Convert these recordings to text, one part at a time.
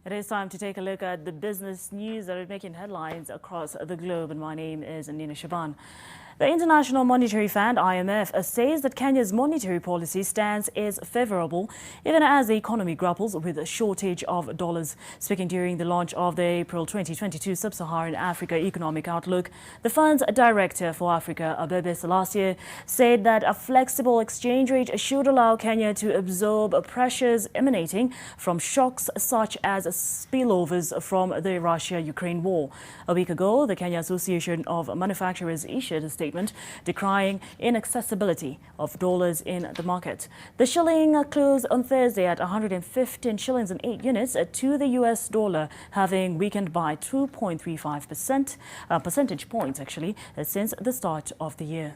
It is time to take a look at the business news that are making headlines across the globe, and my name is Nina Shaban. The International Monetary Fund, IMF, says that Kenya's monetary policy stance is favorable, even as the economy grapples with a shortage of dollars. Speaking during the launch of the April 2022 Sub-Saharan Africa Economic Outlook, the fund's director for Africa, Abebe Selassie, said that a flexible exchange rate should allow Kenya to absorb pressures emanating from shocks such as spillovers from the Russia-Ukraine war. A week ago, the Kenya Association of Manufacturers issued a statement decrying inaccessibility of dollars in the market. The shilling closed on Thursday at 115 shillings and 8 units to the US dollar, having weakened by 2.35% percentage points since the start of the year.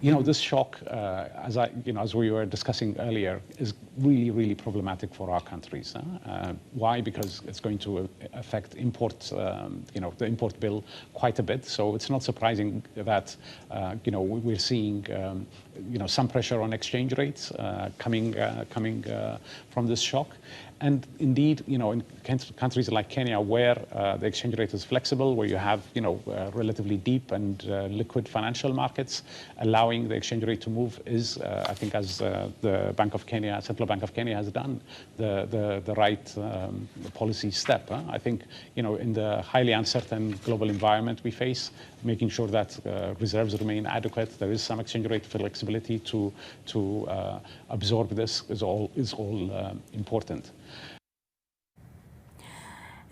This shock, as we were discussing earlier, is really problematic for our countries. Why? Because it's going to affect imports, the import bill quite a bit. So it's not surprising that, we're seeing, some pressure on exchange rates coming from this shock. And indeed, in countries like Kenya, where the exchange rate is flexible, where you have, relatively deep and liquid financial markets, allowing the exchange rate to move is, I think, as the Central Bank of Kenya has done, the right policy step. I think, in the highly uncertain global environment we face, making sure that reserves remain adequate, there is some exchange rate flexibility to absorb this is all important.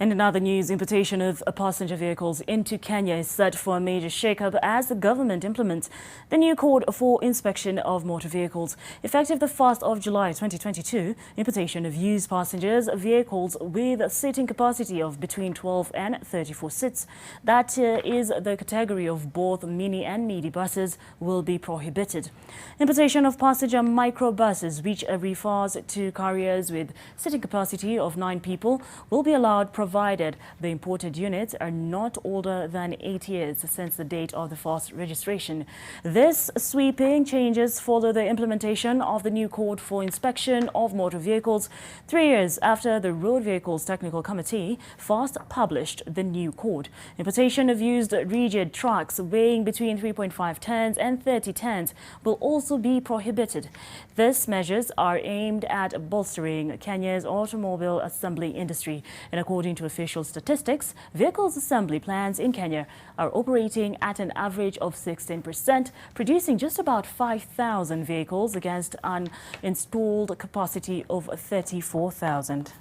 And in other news, importation of passenger vehicles into Kenya is set for a major shakeup as the government implements the new code for inspection of motor vehicles. Effective the 1st of July 2022, importation of used passengers vehicles with a seating capacity of between 12 and 34 seats, that is the category of both mini and midi buses, will be prohibited. Importation of passenger microbuses, which refers to carriers with seating capacity of 9 people, will be allowed, provided the imported units are not older than 8 years since the date of the first registration. This sweeping changes follow the implementation of the new code for inspection of motor vehicles 3 years after the Road Vehicles Technical Committee first published the new code. Importation of used rigid trucks weighing between 3.5 tons and 30 tons will also be prohibited. These measures are aimed at bolstering Kenya's automobile assembly industry. And according to official statistics, vehicles assembly plants in Kenya are operating at an average of 16%, producing just about 5,000 vehicles against an installed capacity of 34,000.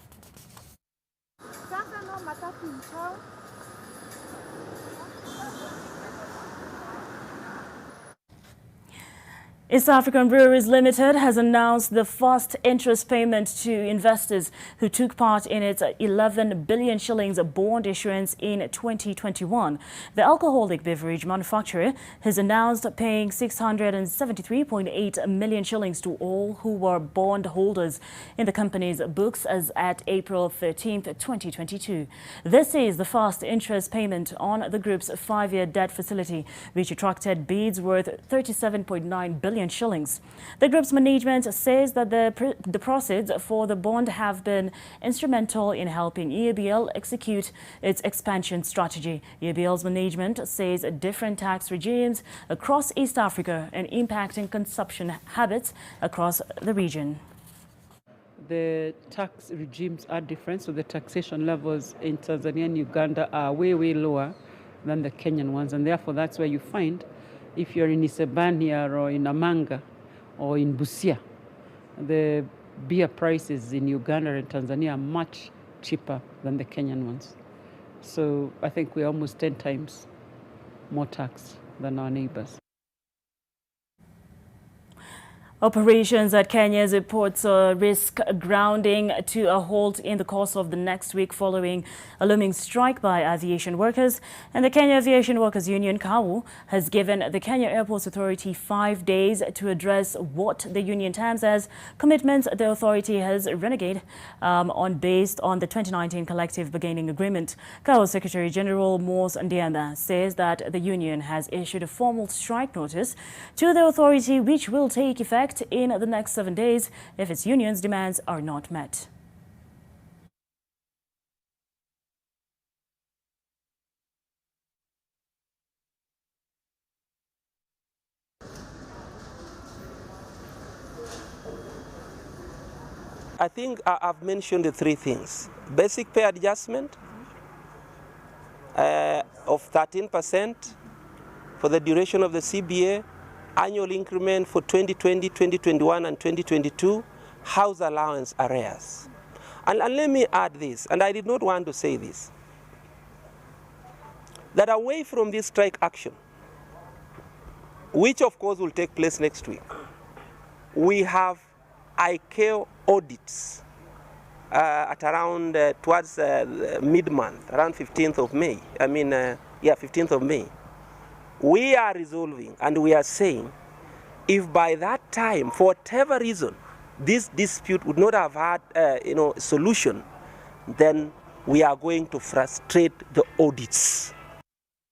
East African Breweries Limited has announced the first interest payment to investors who took part in its 11 billion shillings bond issuance in 2021. The alcoholic beverage manufacturer has announced paying 673.8 million shillings to all who were bond holders in the company's books as at April 13, 2022. This is the first interest payment on the group's 5-year debt facility, which attracted bids worth 37.9 billion shillings. The group's management says that the proceeds for the bond have been instrumental in helping EABL execute its expansion strategy. EABL's management says different tax regimes across East Africa are impacting consumption habits across the region. The tax regimes are different, so the taxation levels in Tanzania and Uganda are way lower than the Kenyan ones, and therefore that's where you find, if you're in Isebania or in Amanga or in Busia, the beer prices in Uganda and Tanzania are much cheaper than the Kenyan ones. So I think we're almost 10 times more tax than our neighbors. Operations at Kenya's airports risk grounding to a halt in the course of the next week following a looming strike by aviation workers. And the Kenya Aviation Workers Union, KAWU, has given the Kenya Airports Authority 5 days to address what the union terms as commitments the authority has reneged based on the 2019 collective bargaining agreement. KAWU Secretary General Mos Ndiema says that the union has issued a formal strike notice to the authority, which will take effect in the next 7 days if its union's demands are not met. I think I've mentioned the three things. Basic pay adjustment of 13% for the duration of the CBA, annual increment for 2020, 2021, and 2022, house allowance arrears. And let me add this, and I did not want to say this, that away from this strike action, which of course will take place next week, we have ICAO audits at around towards mid-month, around 15th of May. 15th of May. We are resolving and we are saying, if by that time, for whatever reason, this dispute would not have had a solution, then we are going to frustrate the audits.